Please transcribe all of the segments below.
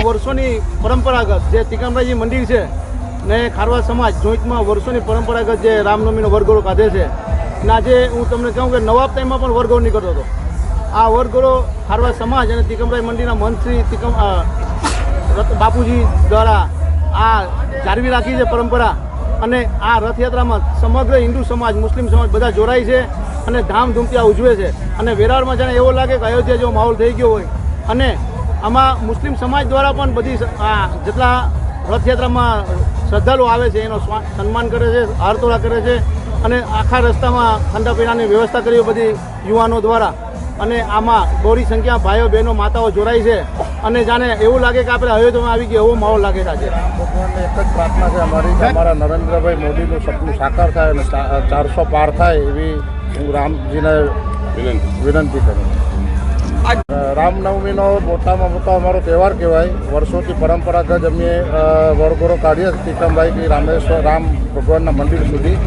વર્ષોની પરંપરાગત જે તિકમરાયજી મંદિર છે ને ખારવા સમાજ જોઈન્ટમાં વર્ષોની પરંપરાગત જે રામનવમીનો વરઘોડો કાઢે છે અને આજે હું તમને કહું કે નવાબ ટાઈમમાં પણ વરઘોડો નીકળતો હતો. આ વરઘોડો ખારવા સમાજ અને તિકમરાય મંદિરના મંત્રી બાપુજી દ્વારા આ જાળવી રાખી છે પરંપરા. અને આ રથયાત્રામાં સમગ્ર હિન્દુ સમાજ મુસ્લિમ સમાજ બધા જોડાય છે અને ધામધૂમથી આ ઉજવે છે. અને વેરાવળમાં જાણે એવો લાગે કે અયોધ્યા જેવો માહોલ થઈ ગયો હોય. અને આમાં મુસ્લિમ સમાજ દ્વારા પણ બધી જેટલા રથયાત્રામાં શ્રદ્ધાળુ આવે છે એનો સન્માન કરે છે, હારતોળા કરે છે અને આખા રસ્તામાં ઠંડા પીણાની વ્યવસ્થા કરી બધી યુવાનો દ્વારા. અને આમાં બહોળી સંખ્યા ભાઈઓ બહેનો માતાઓ જોડાય છે અને જાણે એવું લાગે કે આપણે અયોધ્યામાં આવી ગયા એવો માહોલ લાગે છે. ભગવાનને એક જ પ્રાર્થના છે અમારી કે અમારા નરેન્દ્રભાઈ મોદીનું સપનું સાકાર થાય અને 400 પાર થાય એવી હું રામજીને વિનંતી કરું. રામનવમીનો મોટામાં મોટો અમારો તહેવાર કહેવાય. વર્ષોથી પરંપરાગત અમે વરઘોડો કાઢીએ તિકમભાઈ રામેશ્વર રામ ભગવાનના મંદિર સુધી.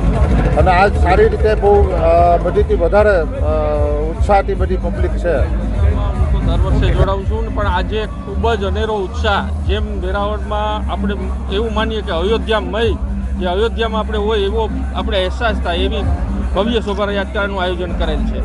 અને આજ સારી રીતે બહુ બધીથી વધારે ઉત્સાહથી બધી પબ્લિક છે. દર વર્ષે જોડાઉં છું ને પણ આજે ખૂબ જ અનેરો ઉત્સાહ જેમ વેરાવળમાં આપણે એવું માનીએ કે અયોધ્યામય જે અયોધ્યામાં આપણે હોય એવો આપણે અહેસાસ થાય એવી ભવ્ય શોભાયાત્રાનું આયોજન કરેલ છે.